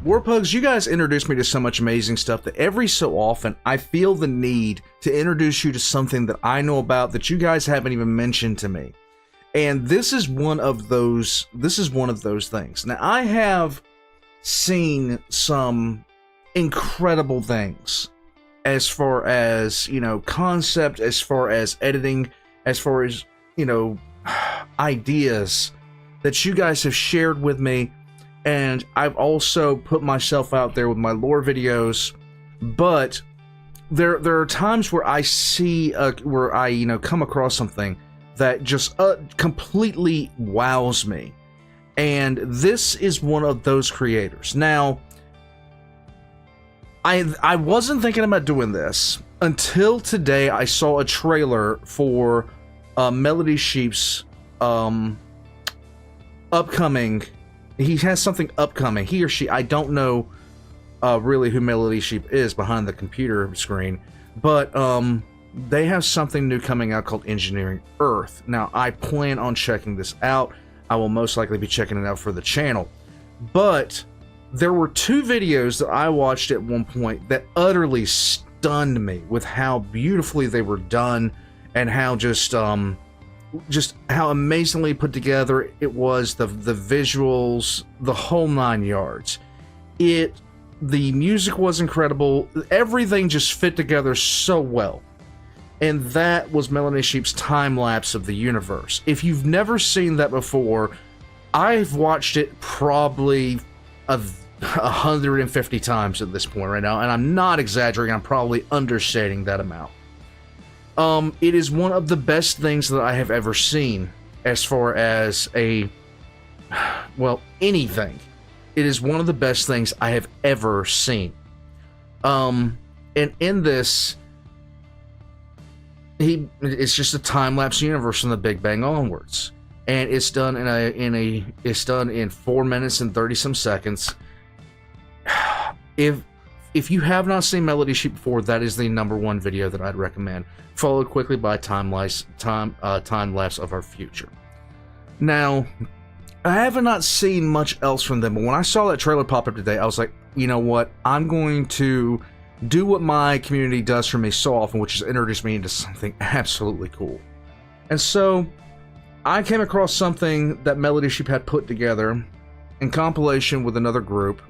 Warpugs, you guys introduced me to so much amazing stuff that every so often I feel the need to introduce you to something that I know about that you guys haven't even mentioned to me. And this is one of those things. Now, I have seen some incredible things as far as, concept, as far as editing, as far as, ideas that you guys have shared with me. And I've also put myself out there with my lore videos, but there are times where I see, come across something that just completely wows me. And this is one of those creators. Now, I wasn't thinking about doing this until today. I saw a trailer for Melodysheep's upcoming. He has something upcoming. He or she, I don't know really who Melodysheep is behind the computer screen, but they have something new coming out called Engineering Earth. Now, I plan on checking this out. I will most likely be checking it out for the channel. But there were two videos that I watched at one point that utterly stunned me with how beautifully they were done and how just how amazingly put together it was, the visuals, the whole 9 yards. The music was incredible. Everything just fit together so well. And that was Melodysheep's time lapse of the universe. If you've never seen that before, I've watched it probably 150 times at this point right now, and I'm not exaggerating. I'm probably understating that amount. It is one of the best things that I have ever seen as far as anything. It is one of the best things I have ever seen. And in this, it's just a time-lapse universe from the Big Bang onwards. And it's done it's done in 4 minutes and 30 some seconds. If you have not seen Melodysheep before, that is the #1 video that I'd recommend, followed quickly by time lapse of our future. Now, I have not seen much else from them, but when I saw that trailer pop up today, I was like, you know what? I'm going to do what my community does for me so often, which is introduce me into something absolutely cool. And so, I came across something that Melodysheep had put together in compilation with another group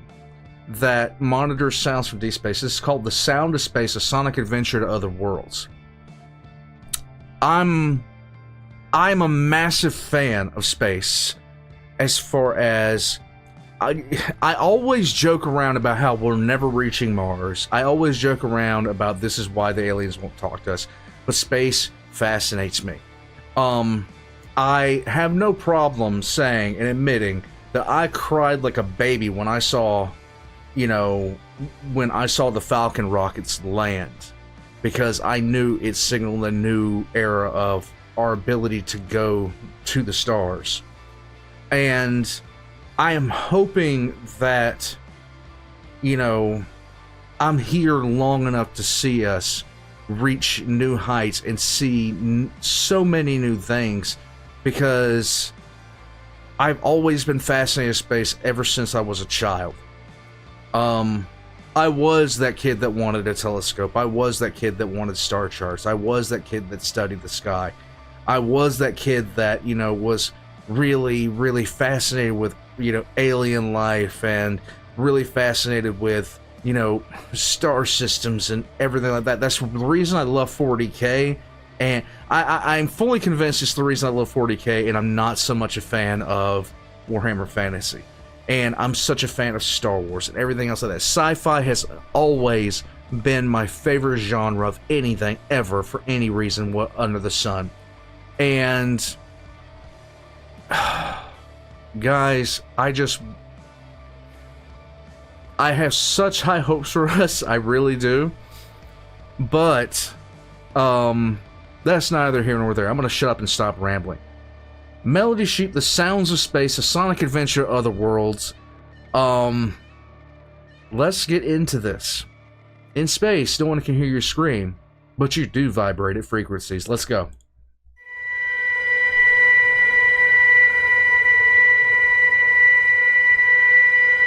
that monitors sounds from deep space. This is called The Sound of Space, A Sonic Adventure to Other Worlds. I'm a massive fan of space, as far as I always joke around about how we're never reaching Mars. I always joke around about this is why the aliens won't talk to us, but space fascinates me. I have no problem saying and admitting that I cried like a baby when I saw the Falcon rockets land, because I knew it signaled a new era of our ability to go to the stars. And I am hoping that, I'm here long enough to see us reach new heights and see so many new things, because I've always been fascinated with space ever since I was a child. I was that kid that wanted a telescope. I was that kid that wanted star charts. I was that kid that studied the sky. I was that kid that, was really, really fascinated with, alien life, and really fascinated with, star systems and everything like that. That's the reason I love 40K. And I'm fully convinced it's the reason I love 40K, and I'm not so much a fan of Warhammer Fantasy. And I'm such a fan of Star Wars and everything else like that. Sci-fi has always been my favorite genre of anything ever, for any reason under the sun. And guys, I have such high hopes for us. I really do. But that's neither here nor there. I'm going to shut up and stop rambling. Melodysheep, The Sounds of Space, A Sonic Adventure to Other Worlds. Let's get into this. In space, no one can hear you scream, but you do vibrate at frequencies. Let's go.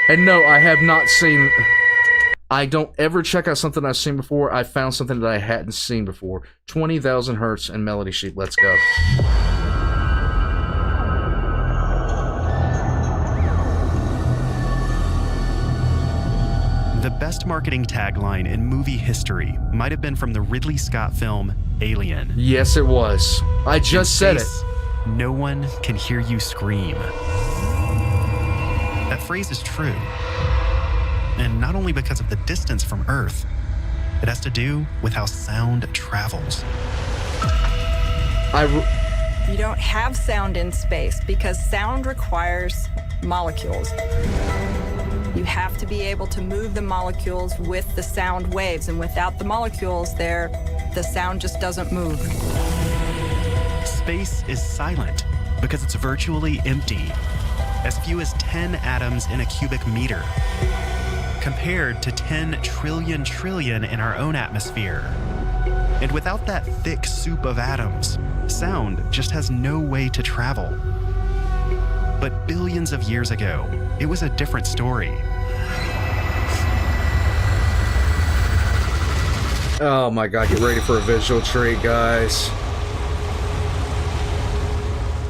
And no, I have not seen. I don't ever check out something I've seen before. I found something that I hadn't seen before. 20,000 hertz and Melodysheep. Let's go. The best marketing tagline in movie history might have been from the Ridley Scott film Alien. Yes, it was. I just said it. No one can hear you scream. That phrase is true. And not only because of the distance from Earth, it has to do with how sound travels. You don't have sound in space because sound requires molecules. You have to be able to move the molecules with the sound waves, and without the molecules there, the sound just doesn't move. Space is silent because it's virtually empty. As few as 10 atoms in a cubic meter, compared to 10 trillion in our own atmosphere. And without that thick soup of atoms, sound just has no way to travel. But billions of years ago, it was a different story. Oh my god, get ready for a visual treat, guys.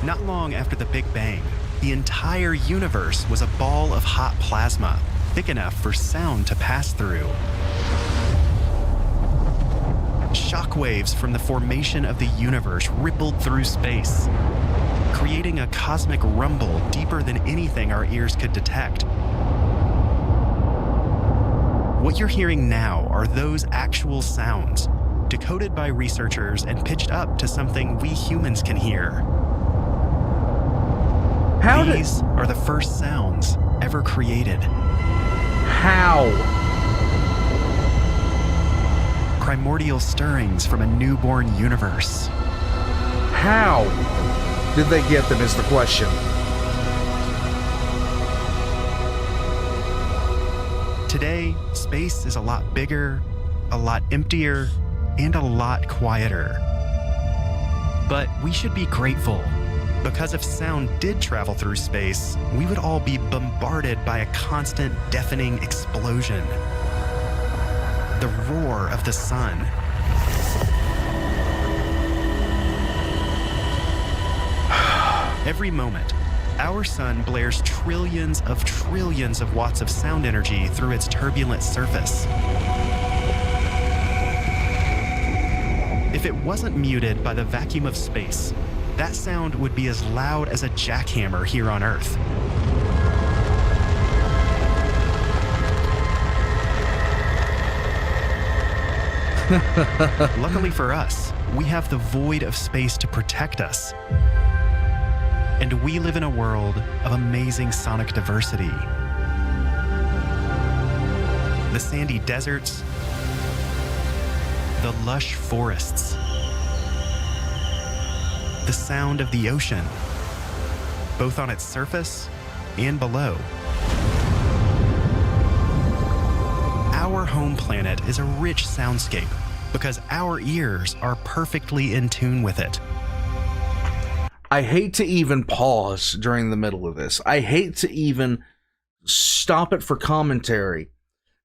Not long after the Big Bang, the entire universe was a ball of hot plasma, thick enough for sound to pass through. Shockwaves from the formation of the universe rippled through space, creating a cosmic rumble deeper than anything our ears could detect. What you're hearing now are those actual sounds, decoded by researchers and pitched up to something we humans can hear. These are the first sounds ever created. How? Primordial stirrings from a newborn universe. How did they get them is the question. Today, space is a lot bigger, a lot emptier, and a lot quieter. But we should be grateful, because if sound did travel through space, we would all be bombarded by a constant, deafening explosion. The roar of the sun. Every moment, our sun blares trillions of watts of sound energy through its turbulent surface. If it wasn't muted by the vacuum of space, that sound would be as loud as a jackhammer here on Earth. Luckily for us, we have the void of space to protect us. And we live in a world of amazing sonic diversity. The sandy deserts, the lush forests, the sound of the ocean, both on its surface and below. Our home planet is a rich soundscape because our ears are perfectly in tune with it. I hate to even pause during the middle of this. I hate to even stop it for commentary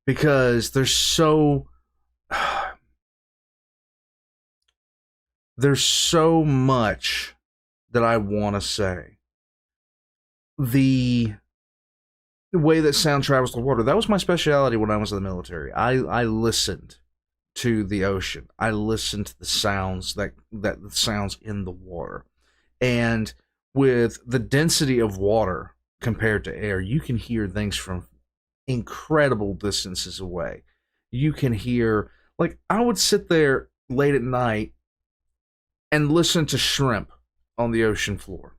because there's so much that I want to say. The way that sound travels through water, that was my specialty when I was in the military. I listened to the ocean. I listened to the sounds that the sounds in the water. And with the density of water compared to air, you can hear things from incredible distances away. You can hear, like, I would sit there late at night and listen to shrimp on the ocean floor.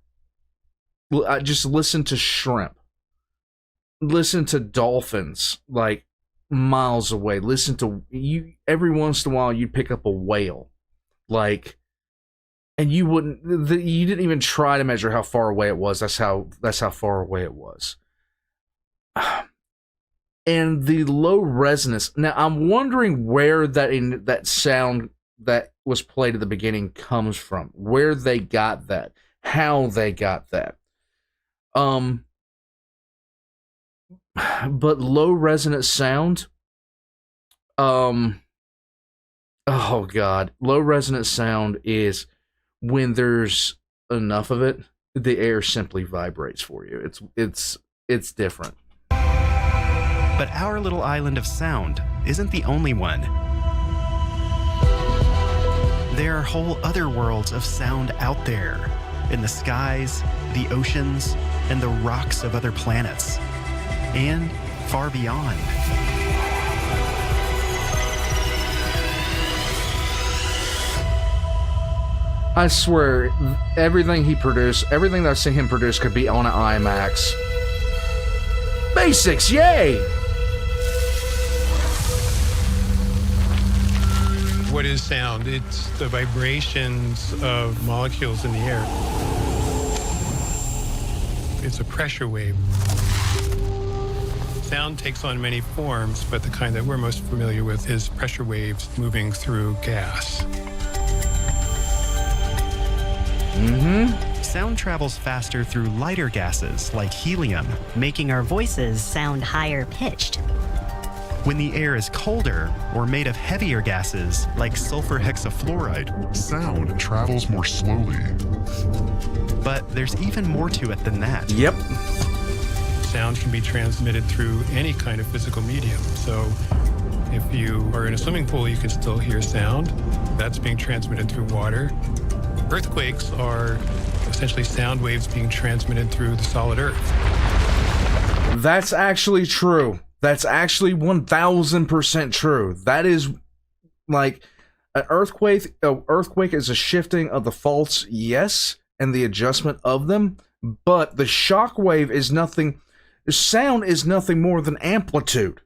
I just listen to shrimp. Listen to dolphins, like, miles away. Listen to, you, every once in a while you'd pick up a whale. Like, and you didn't even try to measure how far away it was. That's how far away it was. And the low resonance. Now I'm wondering where that sound that was played at the beginning comes from. Where they got that. How they got that. But low resonant sound, oh god, low resonant sound is when there's enough of it, the air simply vibrates for you. It's different. But our little island of sound isn't the only one. There are whole other worlds of sound out there, in the skies, the oceans, and the rocks of other planets, and far beyond. I swear, everything he produced, everything that I've seen him produce could be on an IMAX. Basics, yay! What is sound? It's the vibrations of molecules in the air. It's a pressure wave. Sound takes on many forms, but the kind that we're most familiar with is pressure waves moving through gas. Sound travels faster through lighter gases like helium. making our voices sound higher pitched. When the air is colder or made of heavier gases like sulfur hexafluoride. Sound travels more slowly. But there's even more to it than that. Yep. Sound can be transmitted through any kind of physical medium. So if you are in a swimming pool, you can still hear sound. That's being transmitted through water. Earthquakes are essentially sound waves being transmitted through the solid earth. That's actually true. That's actually 1000% true. That is like an earthquake. An earthquake is a shifting of the faults, yes, and the adjustment of them. But the shock wave is nothing. The sound is nothing more than amplitude.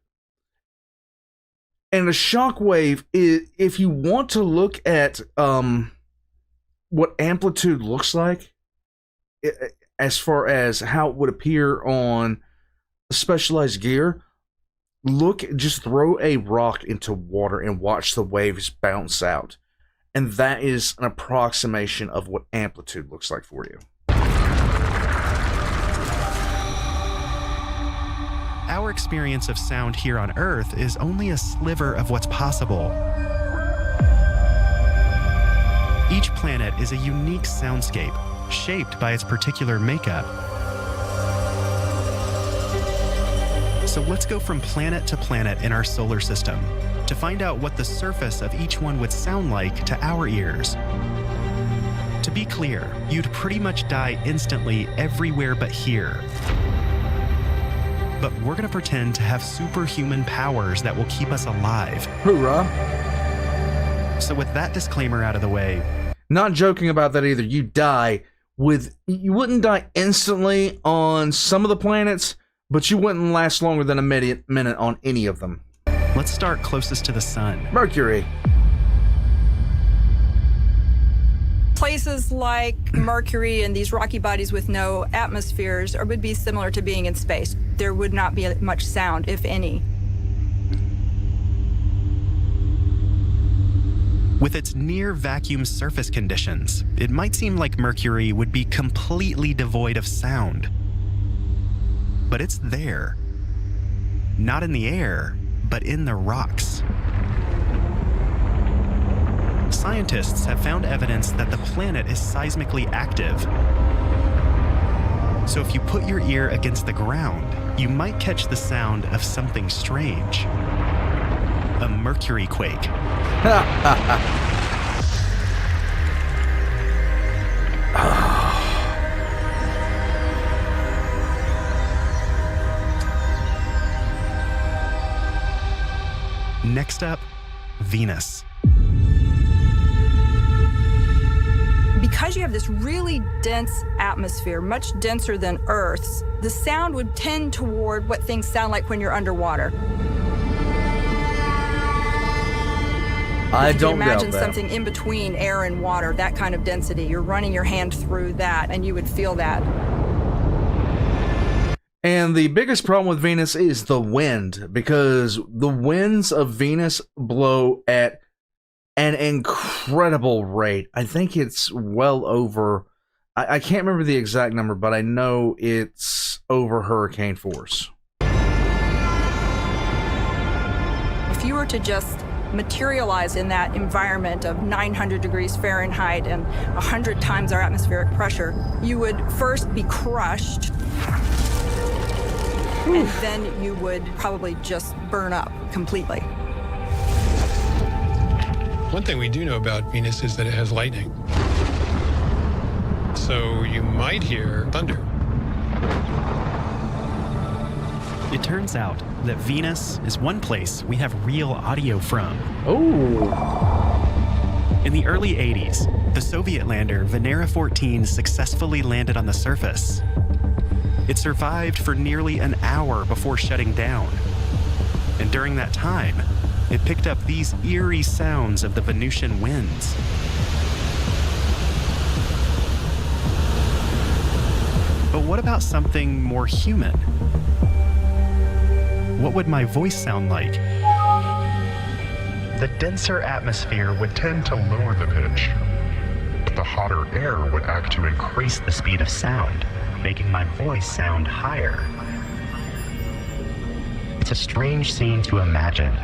And a shock wave is, if you want to look at what amplitude looks like, as far as how it would appear on specialized gear, just throw a rock into water and watch the waves bounce out. And that is an approximation of what amplitude looks like for you. Our experience of sound here on Earth is only a sliver of what's possible. Each planet is a unique soundscape, shaped by its particular makeup. So let's go from planet to planet in our solar system to find out what the surface of each one would sound like to our ears. To be clear, you'd pretty much die instantly everywhere but here. But we're gonna pretend to have superhuman powers that will keep us alive. Hoorah. So with that disclaimer out of the way, Not joking about that either. You wouldn't die instantly on some of the planets, but you wouldn't last longer than a minute on any of them. let's start closest to the sun. Mercury. Places like Mercury and these rocky bodies with no atmospheres would be similar to being in space. There would not be much sound, if any. With its near vacuum surface conditions, it might seem like Mercury would be completely devoid of sound. But it's there. Not in the air, but in the rocks. Scientists have found evidence that the planet is seismically active. So if you put your ear against the ground, you might catch the sound of something strange. A Mercury quake. Next up, Venus. Because you have this really dense atmosphere, much denser than Earth's, the sound would tend toward what things sound like when you're underwater. I If you don't doubt imagine that. something in between air and water, that kind of density. You're running your hand through that, and you would feel that. And the biggest problem with Venus is the wind, because the winds of Venus blow at an incredible rate. I think it's well over, I can't remember the exact number, but I know it's over hurricane force. if you were to just materialize in that environment of 900 degrees Fahrenheit and 100 times our atmospheric pressure, you would first be crushed, and then you would probably just burn up completely. One thing we do know about Venus is that it has lightning. So you might hear thunder. It turns out that Venus is one place we have real audio from. Oh. In the early 80s, the Soviet lander Venera 14 successfully landed on the surface. It survived for nearly an hour before shutting down. And during that time, it picked up these eerie sounds of the Venusian winds. But what about something more human? What would my voice sound like? The denser atmosphere would tend to lower the pitch, but the hotter air would act to increase the speed of sound, making my voice sound higher. It's a strange scene to imagine.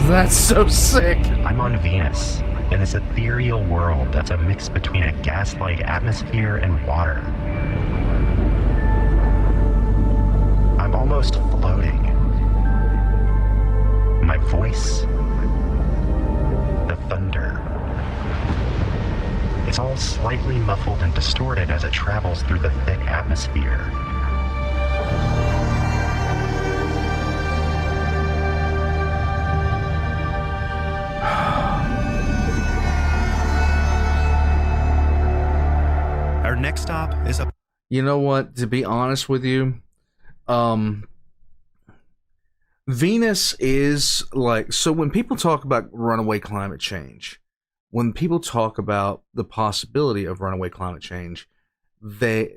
That's so sick. I'm on Venus, in this ethereal world that's a mix between a gas-like atmosphere and water. I'm almost floating. My voice, the thunder. It's all slightly muffled and distorted as it travels through the thick atmosphere. Our next stop is a... You know what? To be honest with you, Venus is like, so when people talk about runaway climate change, when people talk about the possibility of runaway climate change,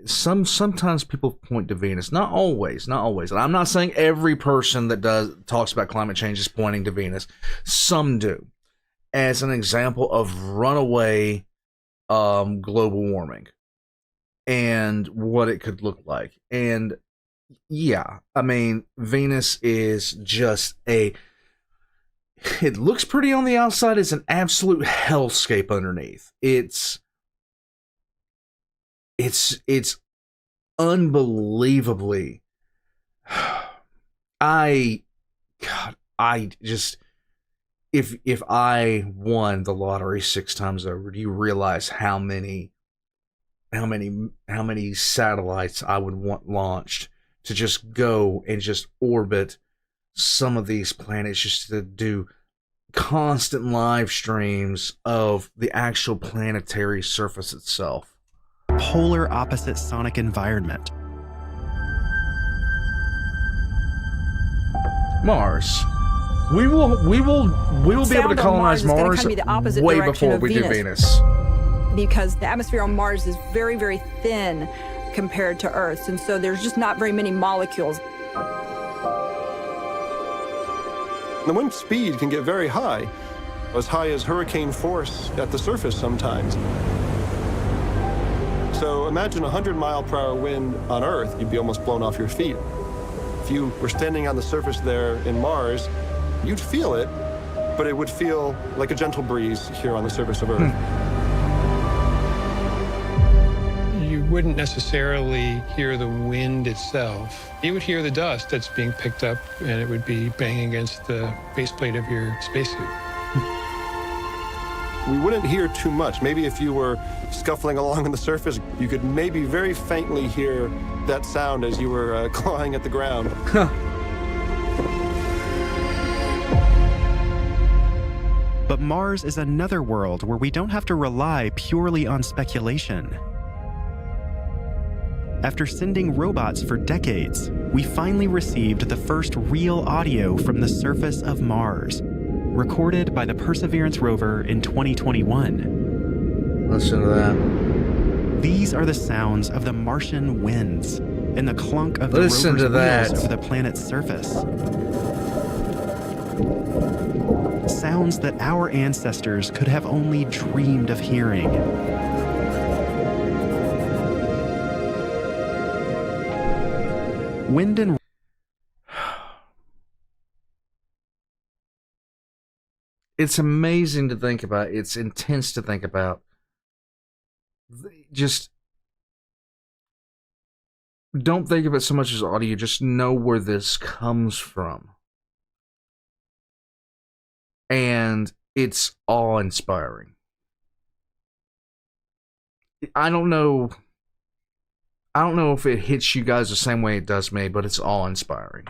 sometimes people point to Venus. Not always. And I'm not saying every person that talks about climate change is pointing to Venus. Some do, as an example of runaway global warming and what it could look like. And yeah, I mean, Venus is just it looks pretty on the outside. It's an absolute hellscape underneath. It's unbelievably, I just, if I won the lottery 6 times over, do you realize how many satellites I would want launched to just go and just orbit some of these planets, just to do constant live streams of the actual planetary surface itself. Polar opposite sonic environment. Mars. We will be able to colonize Mars way before we do Venus. Because the atmosphere on Mars is very, very thin compared to Earth's, and so there's just not very many molecules. The wind speed can get very high as hurricane force at the surface sometimes. So imagine 100-mile-per-hour wind on Earth, you'd be almost blown off your feet. If you were standing on the surface there in Mars, you'd feel it, but it would feel like a gentle breeze here on the surface of Earth. You wouldn't necessarily hear the wind itself. You would hear the dust that's being picked up, and it would be banging against the faceplate of your spacesuit. We wouldn't hear too much. Maybe if you were scuffling along on the surface, you could maybe very faintly hear that sound as you were clawing at the ground. But Mars is another world where we don't have to rely purely on speculation. After sending robots for decades, we finally received the first real audio from the surface of Mars, recorded by the Perseverance rover in 2021. Listen to that. These are the sounds of the Martian winds and the clunk of the Listen rover's to that. wheels over the planet's surface. Sounds that our ancestors could have only dreamed of hearing. Wind and it's amazing to think about. It's intense to think about. Just don't think of it so much as audio. Just know where this comes from. And it's awe-inspiring. I don't know if it hits you guys the same way it does me, but it's awe-inspiring.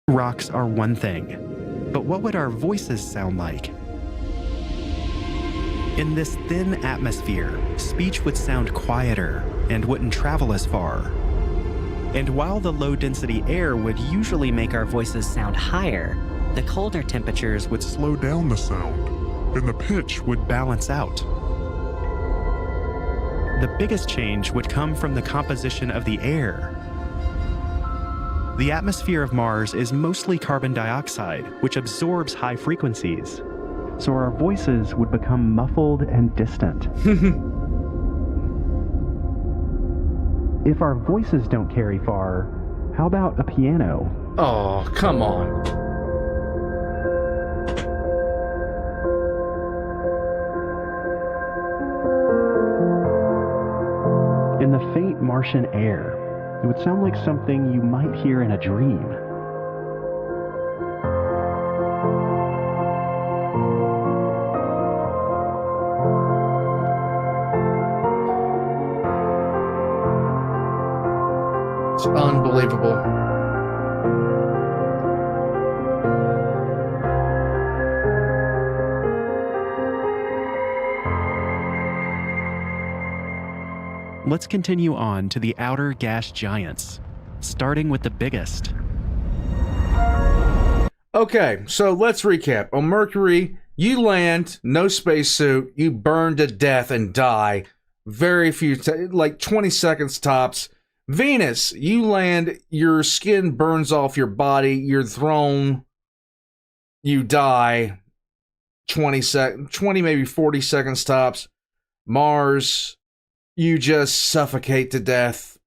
Rocks are one thing, but what would our voices sound like? In this thin atmosphere, speech would sound quieter and wouldn't travel as far. And while the low-density air would usually make our voices sound higher, the colder temperatures would slow down the sound, and the pitch would balance out. The biggest change would come from the composition of the air. The atmosphere of Mars is mostly carbon dioxide, which absorbs high frequencies. So our voices would become muffled and distant. If our voices don't carry far, how about a piano? Oh, come on. In the faint Martian air, it would sound like something you might hear in a dream. It's unbelievable. Let's continue on to the outer gas giants, starting with the biggest. Okay, so let's recap. On Mercury, you land, no spacesuit, you burn to death and die. Very few, like 20 seconds tops. Venus, you land, your skin burns off your body, you're thrown, you die. 20 maybe 40 seconds tops. Mars, you just suffocate to death.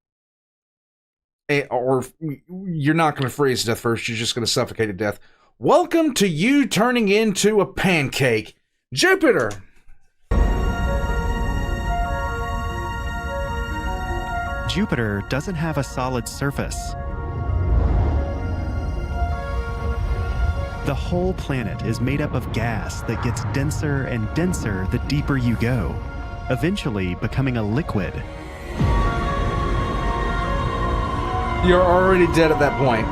Or you're not going to freeze to death first, you're just going to suffocate to death. Welcome to you turning into a pancake. Jupiter! Jupiter doesn't have a solid surface. The whole planet is made up of gas that gets denser and denser the deeper you go, eventually becoming a liquid. You're already dead at that point.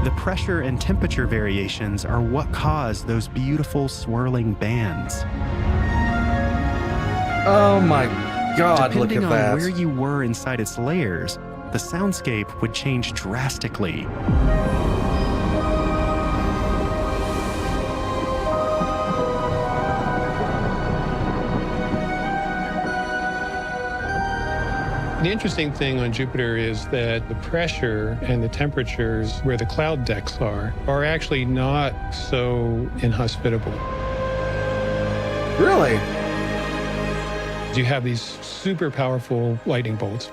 The pressure and temperature variations are what cause those beautiful swirling bands. Oh my God, look Depending at on that. where you were inside its layers, the soundscape would change drastically. The interesting thing on Jupiter is that the pressure and the temperatures where the cloud decks are actually not so inhospitable. Really? You have these super powerful lightning bolts.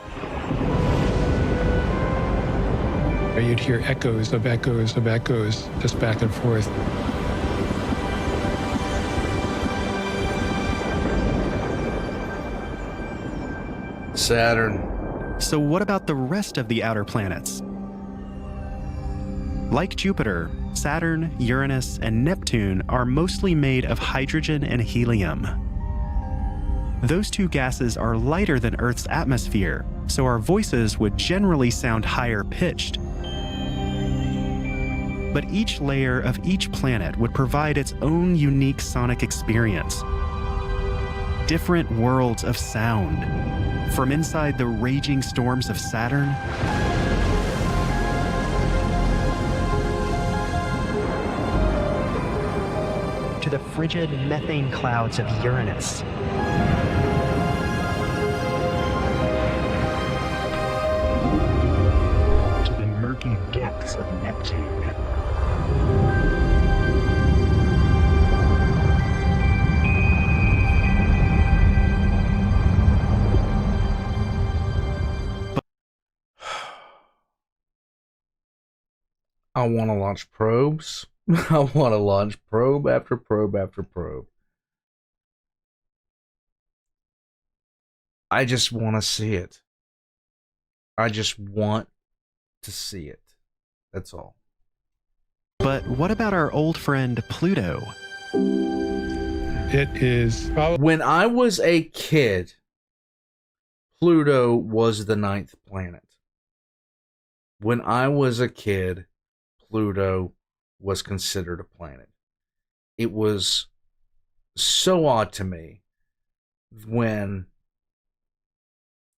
Or you'd hear echoes of echoes of echoes just back and forth. Saturn. So what about the rest of the outer planets? Like Jupiter, Saturn, Uranus, and Neptune are mostly made of hydrogen and helium. Those two gases are lighter than Earth's atmosphere, so our voices would generally sound higher pitched. But each layer of each planet would provide its own unique sonic experience. Different worlds of sound, from inside the raging storms of Saturn to the frigid methane clouds of Uranus. To the murky depths of Neptune. I want to launch probes. I want to launch probe after probe after probe. I just want to see it. I just want to see it. That's all. But what about our old friend Pluto? It is probably When I was a kid, Pluto was the 9th planet. When I was a kid, Pluto was considered a planet. It was so odd to me when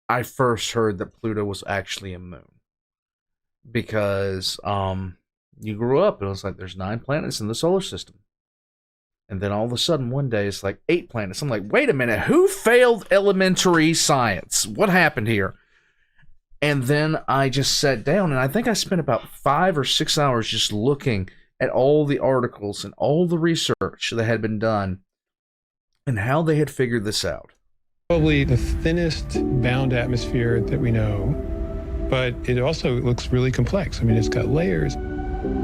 I first heard that Pluto was actually a moon. Because you grew up and it was like there's 9 planets in the solar system. And then all of a sudden one day it's like 8 planets. I'm like, wait a minute, who failed elementary science? What happened here? And then I just sat down and I think I spent about 5 or 6 hours just looking at all the articles and all the research that had been done and how they had figured this out. probably the thinnest bound atmosphere that we know, but it also looks really complex. I mean, it's got layers.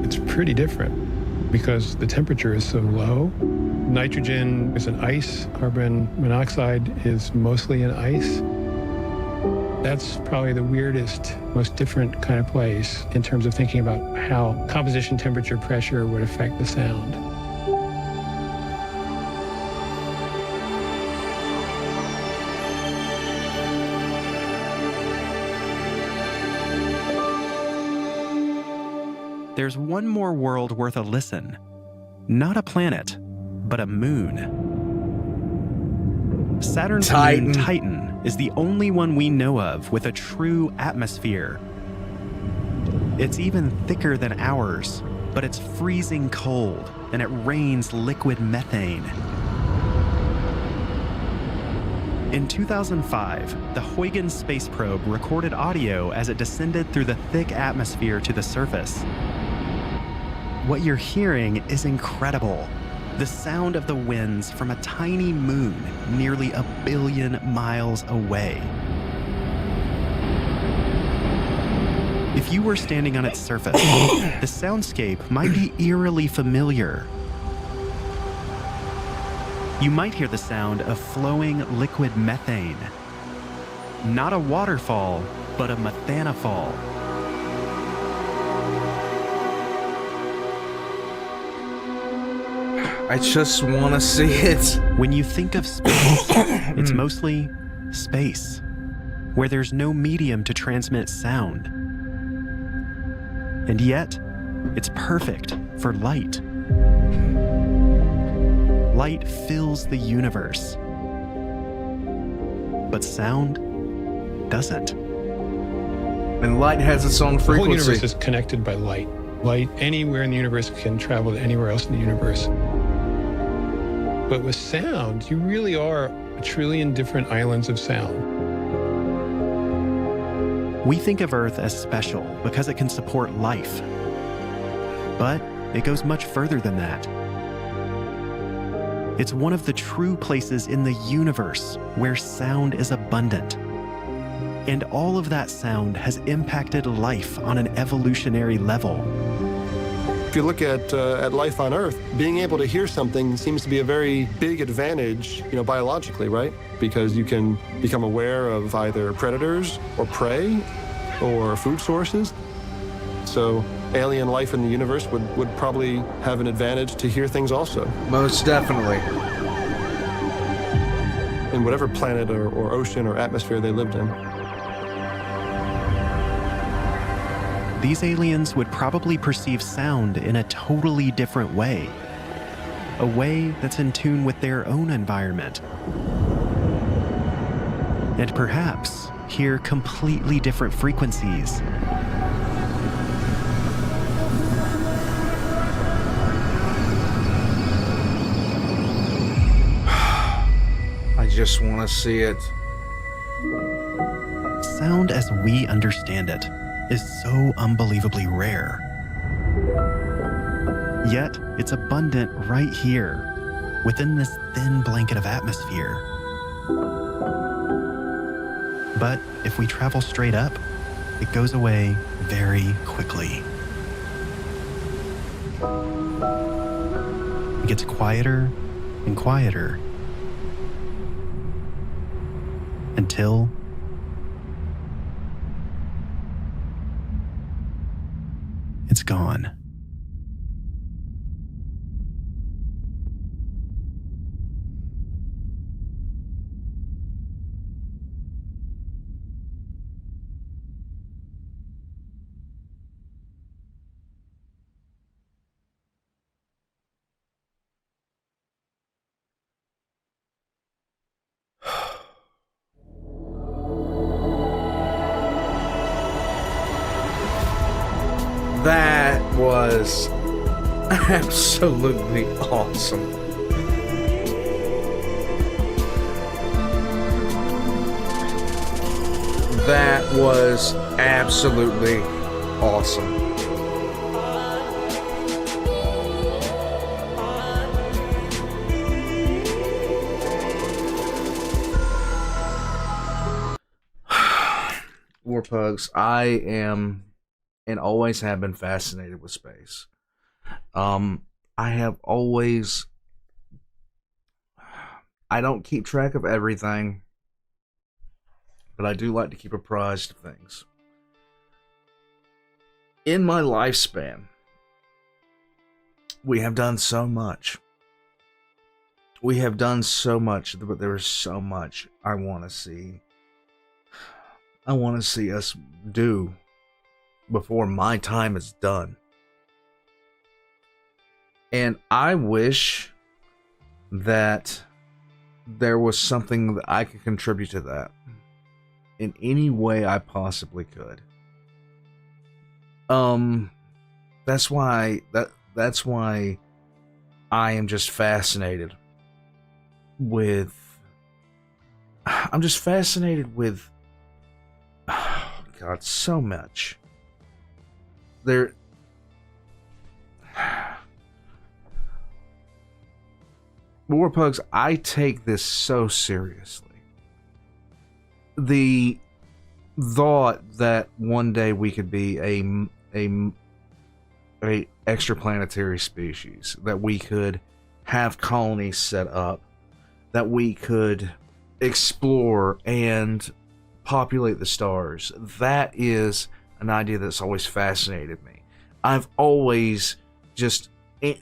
It's pretty different because the temperature is so low. Nitrogen is an ice. Carbon monoxide is mostly an ice. That's probably the weirdest, most different kind of place in terms of thinking about how composition, temperature, pressure would affect the sound. There's one more world worth a listen. Not a planet, but a moon. Saturn's moon Titan is the only one we know of with a true atmosphere. It's even thicker than ours, but it's freezing cold and it rains liquid methane. In 2005, the Huygens space probe recorded audio as it descended through the thick atmosphere to the surface. What you're hearing is incredible. The sound of the winds from a tiny moon nearly 1 billion miles away. If you were standing on its surface, the soundscape might be eerily familiar. You might hear the sound of flowing liquid methane. Not a waterfall, but a methanofall. I just want to see it. When you think of space, it's mostly space, where there's no medium to transmit sound. And yet, it's perfect for light. Light fills the universe, but sound doesn't. And light has its own The whole frequency. universe is connected by light. Light anywhere in the universe can travel to anywhere else in the universe. But with sound, you really are 1 trillion different islands of sound. We think of Earth as special because it can support life. But it goes much further than that. It's one of the true places in the universe where sound is abundant. And all of that sound has impacted life on an evolutionary level. If you look at life on Earth, being able to hear something seems to be a very big advantage, biologically, right? Because you can become aware of either predators or prey or food sources. So alien life in the universe would probably have an advantage to hear things also. Most definitely. In whatever planet or ocean or atmosphere they lived in. These aliens would probably perceive sound in a totally different way. A way that's in tune with their own environment. And perhaps hear completely different frequencies. I just want to see it. Sound as we understand it is so unbelievably rare. Yet, it's abundant right here, within this thin blanket of atmosphere. But if we travel straight up, it goes away very quickly. It gets quieter and quieter until it's gone. That was absolutely awesome. That was absolutely awesome. Warpugs, I am and always have been fascinated with space. I have always, I don't keep track of everything, but I do like to keep apprised of things. In my lifespan, we have done so much. We have done so much, but there is so much I want to see. I want to see us do before my time is done. And I wish that there was something that I could contribute to that in any way I possibly could. That's why I am just fascinated with God, so much. Warpugs, I take this so seriously. The thought that one day we could be a extraplanetary species, that we could have colonies set up, that we could explore and populate the stars, that is an idea that's always fascinated me. I've always just that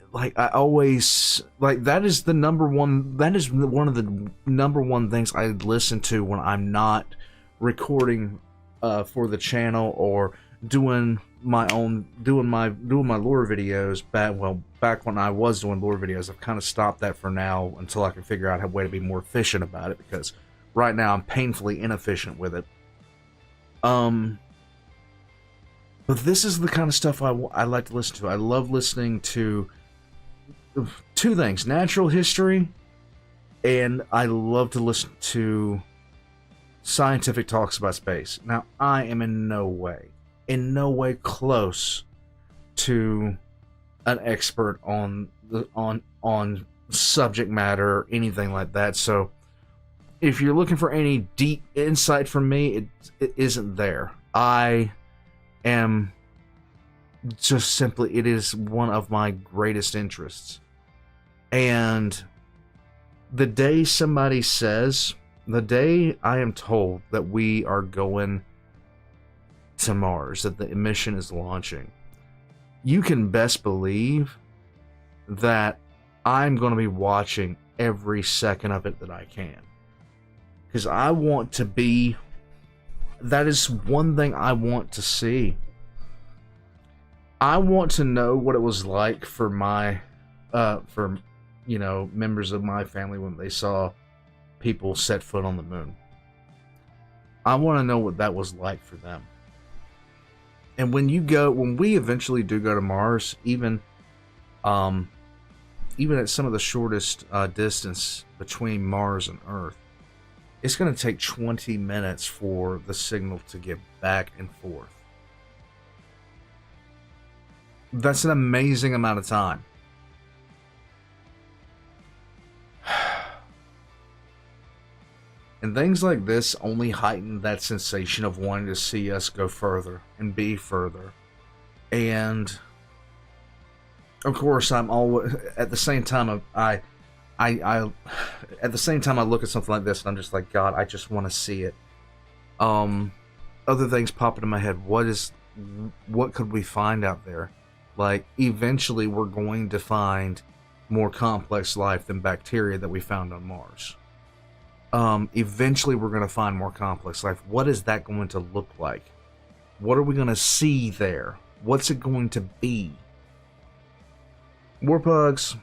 is the number one, that is one of the number one things I listen to when I'm not recording for the channel or doing my lore videos. Back when I was doing lore videos, I've kind of stopped that for now until I can figure out a way to be more efficient about it, because right now I'm painfully inefficient with it. But this is the kind of stuff I like to listen to. I love listening to two things: natural history, and I love to listen to scientific talks about space. Now, I am in no way close to an expert on subject matter or anything like that. So if you're looking for any deep insight from me, it isn't there. I am just simply, it is one of my greatest interests. And the day I am told that we are going to Mars, that the mission is launching, you can best believe that I'm going to be watching every second of it that I can. Because I want to be, that is one thing I want to see. I want to know what it was like for members of my family when they saw people set foot on the moon. I want to know what that was like for them. And when we eventually do go to Mars, even at some of the shortest distance between Mars and Earth, it's going to take 20 minutes for the signal to get back and forth. That's an amazing amount of time. And things like this only heighten that sensation of wanting to see us go further and be further. And of course, I'm always at the same time. I at the same time I look at something like this and I'm just like, God, I just want to see it. Other things pop into my head. What could we find out there? Like, eventually we're going to find more complex life than bacteria that we found on Mars. Eventually we're going to find more complex life. What is that going to look like? What are we going to see there? What's it going to be? Warpugs.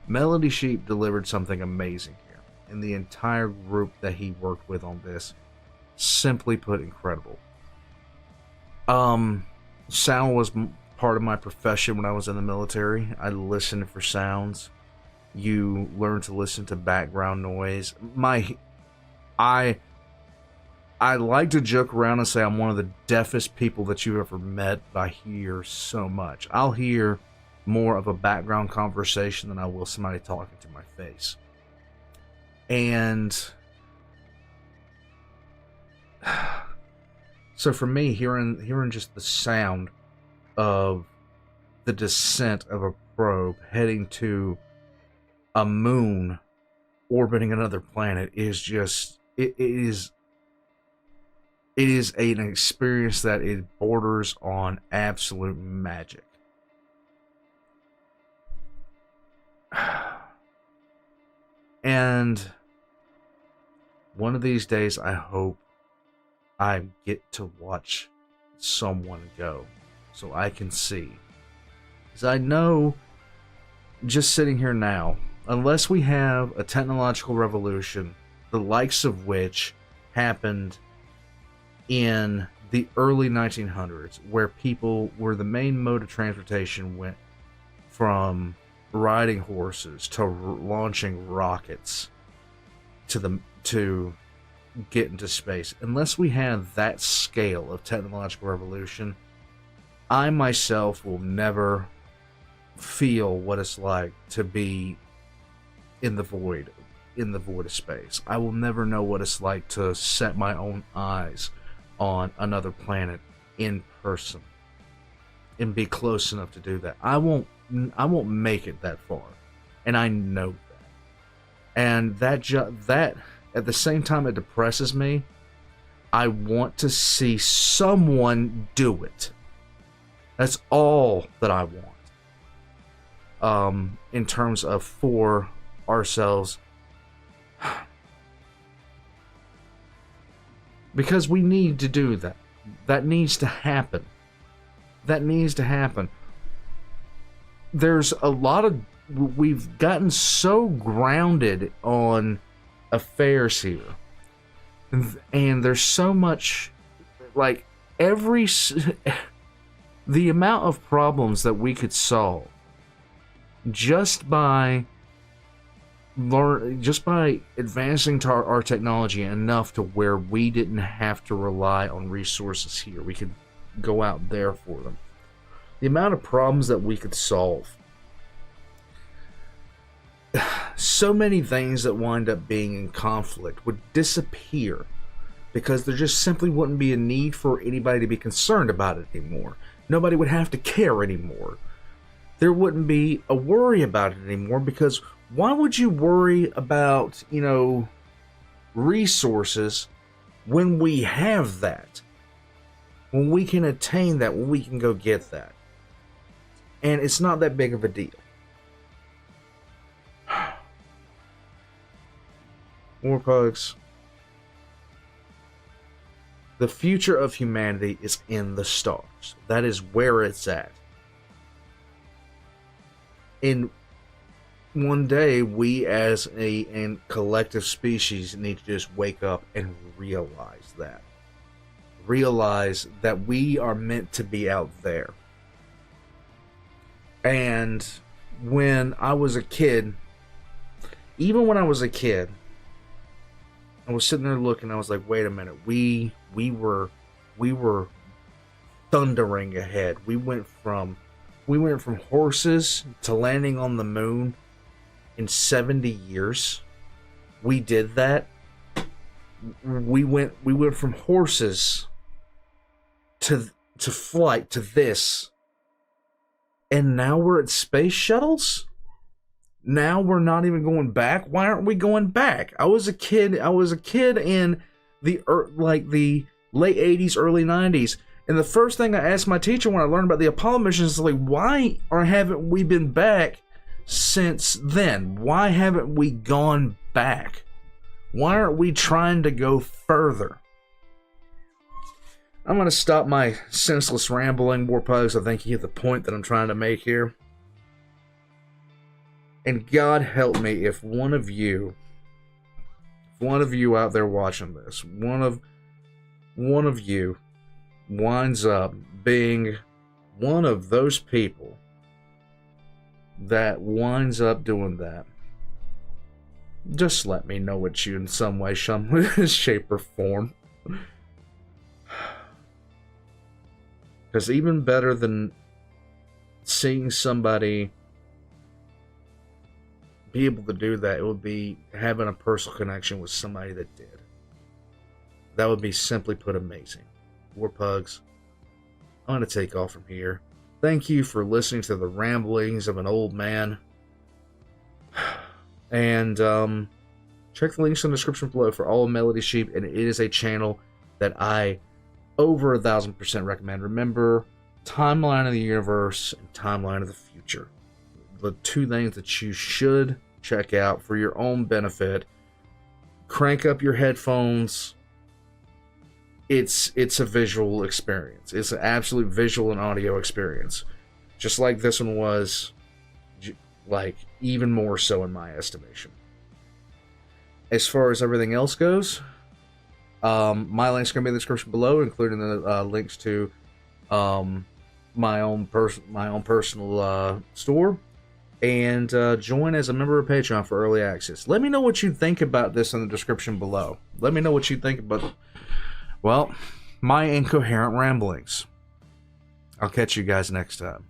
Melodysheep delivered something amazing here. And the entire group that he worked with on this, simply put, incredible. Sound was part of my profession when I was in the military. I listened for sounds. You learn to listen to background noise. I like to joke around and say I'm one of the deafest people that you've ever met, but I hear so much. I'll hear more of a background conversation than I will somebody talking to my face. And so for me, hearing just the sound of the descent of a probe heading to a moon orbiting another planet is just it is an experience that it borders on absolute magic. And one of these days I hope I get to watch someone go so I can see. Because I know, just sitting here now, unless we have a technological revolution, the likes of which happened in the early 1900s, where the main mode of transportation went from riding horses to launching rockets to get into space. Unless we have that scale of technological revolution, I myself will never feel what it's like to be in the void of space. I will never know what it's like to set my own eyes on another planet in person and be close enough to do that. I won't make it that far, and I know that. And that at the same time it depresses me. I want to see someone do it. That's all that I want. In terms of for ourselves, because we need to do that. That needs to happen. There's a lot of, we've gotten so grounded on affairs here, and there's so much, like, the amount of problems that we could solve just by advancing to our technology enough to where we didn't have to rely on resources here. We could go out there for them. The amount of problems that we could solve. So many things that wind up being in conflict would disappear because there just simply wouldn't be a need for anybody to be concerned about it anymore. Nobody would have to care anymore. There wouldn't be a worry about it anymore, because why would you worry about, resources when we have that? When we can attain that, when we can go get that. And it's not that big of a deal. Warpugs. The future of humanity is in the stars. That is where it's at. And one day, we as a collective species need to just wake up and realize that. Realize that we are meant to be out there. And when I was a kid, even when I was a kid, I was sitting there looking, I was like, wait a minute, we were thundering ahead. We went from horses to landing on the moon in 70 years. We did that. We went from horses to flight to this And now we're at space shuttles? Now we're not even going back? Why aren't we going back? I was a kid in the the late 80s, early 90s. And the first thing I asked my teacher when I learned about the Apollo missions is like, why haven't we been back since then? Why haven't we gone back? Why aren't we trying to go further? I'm going to stop my senseless rambling, Warpugs. I think you get the point that I'm trying to make here. And God help me if one of you out there watching this, one of you winds up being one of those people that winds up doing that. Just let me know what you in some way, shape, or form. Because even better than seeing somebody be able to do that, it would be having a personal connection with somebody that did. That would be, simply put, amazing. Warpugs, I'm going to take off from here. Thank you for listening to the ramblings of an old man. And check the links in the description below for all of Melodysheep, and it is a channel that I over 1,000% recommend. Remember, timeline of the universe and timeline of the future. The two things that you should check out for your own benefit. Crank up your headphones. It's a visual experience. It's an absolute visual and audio experience. Just like this one was, like, even more so in my estimation. As far as everything else goes, my links are going to be in the description below, including the links to my own personal store. And join as a member of Patreon for early access. Let me know what you think about this in the description below. Let me know what you think about, well, my incoherent ramblings. I'll catch you guys next time.